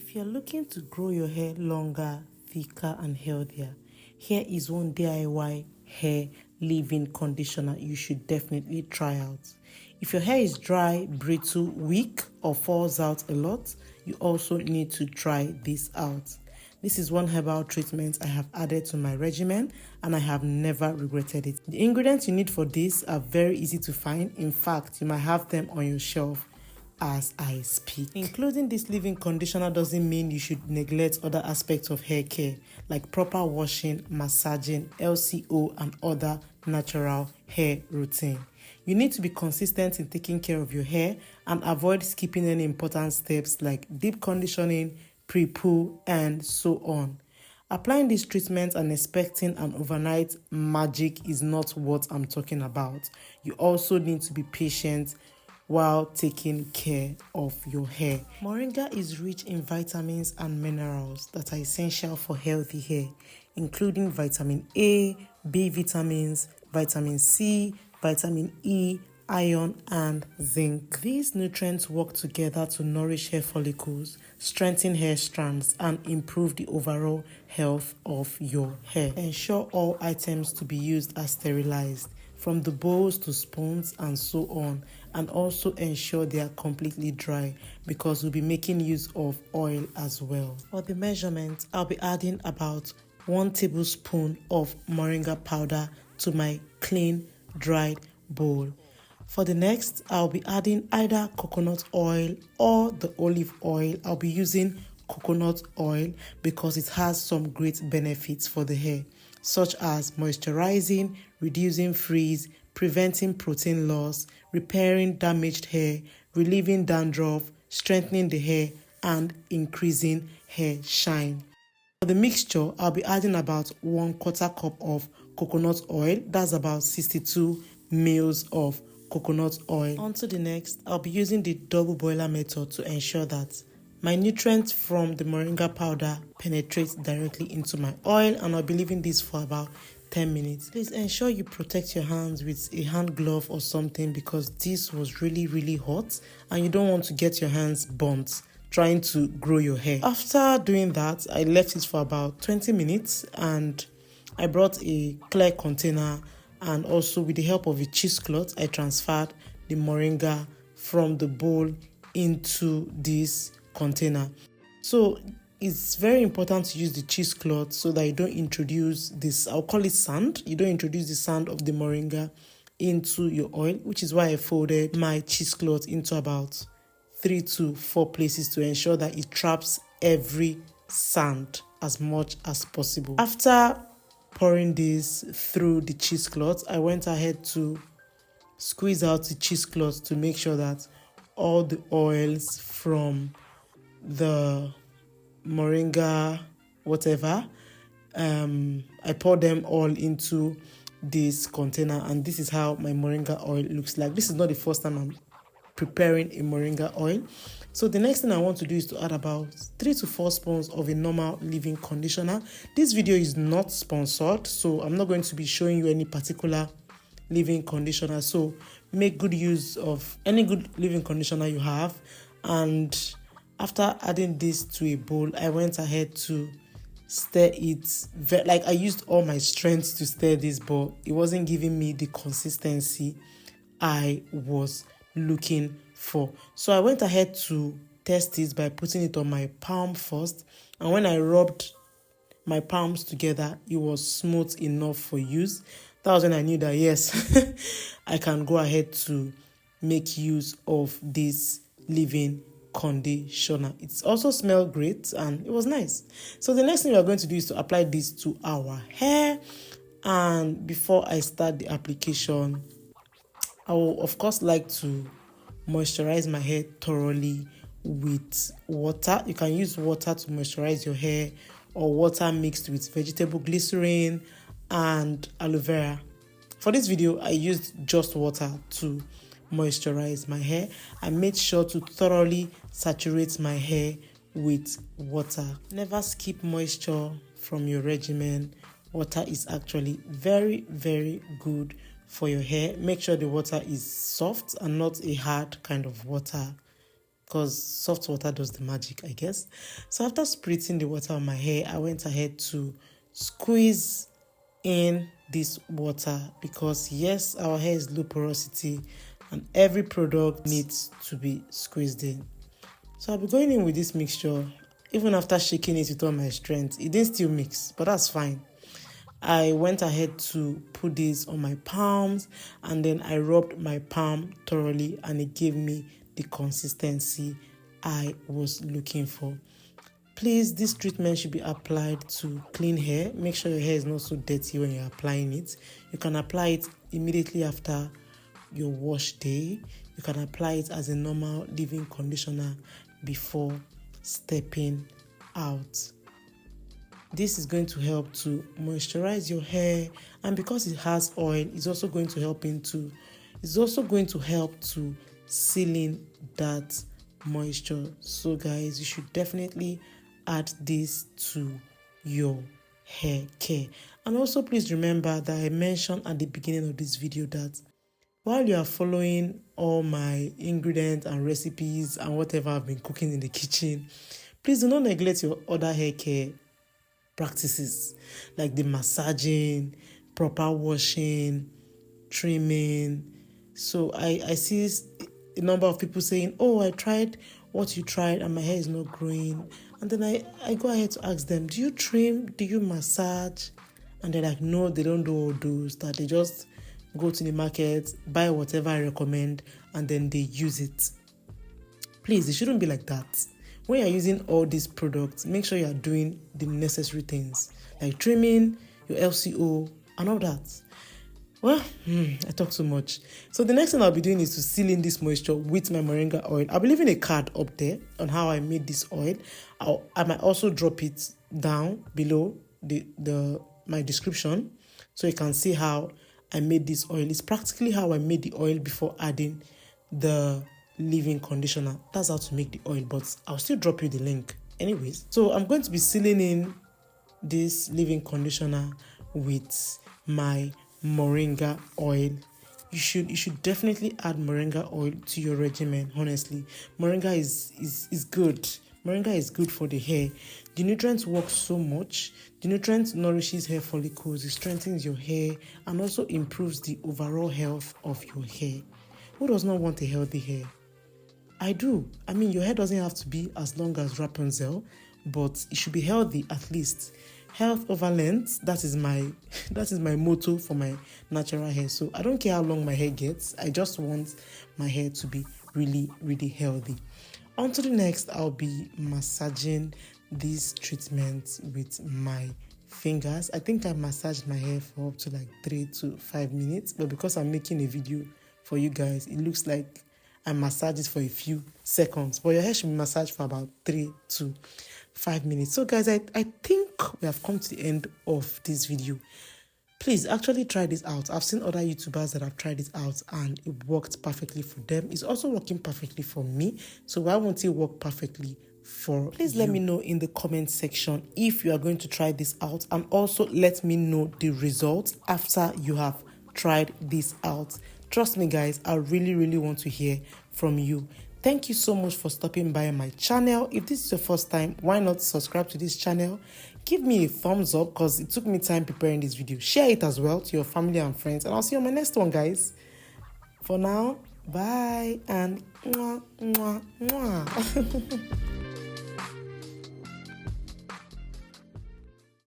If you're looking to grow your hair longer, thicker and healthier, here is one DIY hair leave-in conditioner you should definitely try out. If your hair is dry, brittle, weak or falls out a lot, you also need to try this out. This is one herbal treatment I have added to my regimen and I have never regretted it. The ingredients you need for this are very easy to find. In fact, you might have them on your shelf as I speak. Including this leave-in conditioner doesn't mean you should neglect other aspects of hair care like proper washing, massaging, LCO and other natural hair routine. You need to be consistent in taking care of your hair and avoid skipping any important steps like deep conditioning, pre-poo and so on. Applying this treatment and expecting an overnight magic is not what I'm talking about. You also need to be patient while taking care of your hair. Moringa is rich in vitamins and minerals that are essential for healthy hair, including vitamin A, B vitamins, vitamin C, vitamin E, iron, and zinc. These nutrients work together to nourish hair follicles, strengthen hair strands, and improve the overall health of your hair. Ensure all items to be used are sterilized, from the bowls to spoons and so on, and also ensure they are completely dry because we'll be making use of oil as well. For the measurement, I'll be adding about 1 tablespoon of moringa powder to my clean dried bowl. For the next, I'll be adding either coconut oil or the olive oil. I'll be using coconut oil because it has some great benefits for the hair, such as moisturizing, reducing frizz, preventing protein loss, repairing damaged hair, relieving dandruff, strengthening the hair, and increasing hair shine. For the mixture, I'll be adding about 1/4 cup of coconut oil. That's about 62 mils of coconut oil. On to the next, I'll be using the double boiler method to ensure that my nutrients from the moringa powder penetrate directly into my oil, and I'll be leaving this for about 10 minutes. Please ensure you protect your hands with a hand glove or something because this was really hot and you don't want to get your hands burnt trying to grow your hair. After doing that, I left it for about 20 minutes and I brought a clear container, and also with the help of a cheesecloth, I transferred the moringa from the bowl into this container. So it's very important to use the cheesecloth so that you don't introduce this, I'll call it sand. You don't introduce the sand of the moringa into your oil, which is why I folded my cheesecloth into about 3 to 4 places to ensure that it traps every sand as much as possible. After pouring this through the cheesecloth, I went ahead to squeeze out the cheesecloth to make sure that all the oils from the moringa, whatever, I poured them all into this container, and this is how my moringa oil looks like. This is not the first time I'm preparing a moringa oil. So the next thing I want to do is to add about 3 to 4 spoons of a normal leave-in conditioner. This video is not sponsored, so I'm not going to be showing you any particular leave-in conditioner. So make good use of any good leave-in conditioner you have. And after adding this to a bowl, I went ahead to stir it. Like I used all my strength to stir this, but it wasn't giving me the consistency I was looking for. So I went ahead to test it by putting it on my palm first, and when I rubbed my palms together, it was smooth enough for use. That was when I knew that yes, I can go ahead to make use of this leave-in conditioner. It also smelled great and it was nice. So the next thing we are going to do is to apply this to our hair, and before I start the application, I will of course like to moisturize my hair thoroughly with water. You can use water to moisturize your hair or water mixed with vegetable glycerin and aloe vera. For this video, I used just water to moisturize my hair. I made sure to thoroughly saturate my hair with water. Never skip moisture from your regimen. Water is actually very good for your hair. Make sure the water is soft and not a hard kind of water. because soft water does the magic, I guess. So after spritzing the water on my hair, I went ahead to squeeze in this water because yes, our hair is low porosity and every product needs to be squeezed in. So I'll be going in with this mixture. Even after shaking it with all my strength, it didn't still mix, but that's fine. I went ahead to put this on my palms and then I rubbed my palm thoroughly and it gave me the consistency I was looking for. Please, this treatment should be applied to clean hair. Make sure your hair is not so dirty when you're applying it. You can apply it immediately after your wash day. You can apply it as a normal leave-in conditioner before stepping out. This is going to help to moisturize your hair, and because it has oil, it's also going to help to seal in that moisture. So guys, you should definitely add this to your hair care. And also please remember that I mentioned at the beginning of this video that while you are following all my ingredients and recipes and whatever I've been cooking in the kitchen, please do not neglect your other hair care practices like the massaging, proper washing, trimming. So I see a number of people saying, oh, I tried what you tried and my hair is not growing. And then I go ahead to ask them, do you trim? Do you massage? And they're like, no, they don't do all those, that they just go to the market, buy whatever I recommend, and then they use it. Please, it shouldn't be like that. When you're using all these products, make sure you're doing the necessary things like trimming, your LCO, and all that. Well, I talk too much. So the next thing I'll be doing is to seal in this moisture with my Moringa oil. I'll be leaving a card up there on how I made this oil. I might also drop it down below my description so you can see how I made this oil. It's practically how I made the oil before adding the leave-in conditioner. That's how to make the oil, but I'll still drop you the link anyways. So I'm going to be sealing in this leave-in conditioner with my Moringa oil. You should definitely add Moringa oil to your regimen. Honestly, Moringa is good. Moringa is good for the hair. The nutrients work so much. The nutrients nourishes hair follicles, it strengthens your hair, and also improves the overall health of your hair. Who does not want a healthy hair? I do. I mean, your hair doesn't have to be as long as Rapunzel, but it should be healthy at least. Health over length, that is my motto for my natural hair. So I don't care how long my hair gets. I just want my hair to be really, really healthy. On to the next, I'll be massaging this treatment with my fingers. I think I massaged my hair for up to like 3 to 5 minutes, but because I'm making a video for you guys, it looks like I massaged it for a few seconds, but your hair should be massaged for about 3 to 5 minutes. So guys, I think we have come to the end of this video. Please actually try this out. I've seen other YouTubers that have tried it out and it worked perfectly for them. It's also working perfectly for me. So why won't it work perfectly for Please you? Let me know in the comment section if you are going to try this out, and also let me know the results after you have tried this out. Trust me guys, I really, really want to hear from you. Thank you so much for stopping by my channel. If this is your first time, why not subscribe to this channel? Give me a thumbs up because it took me time preparing this video. Share it as well to your family and friends, and I'll see you on my next one, guys. For now, bye and mwah, mwah, mwah.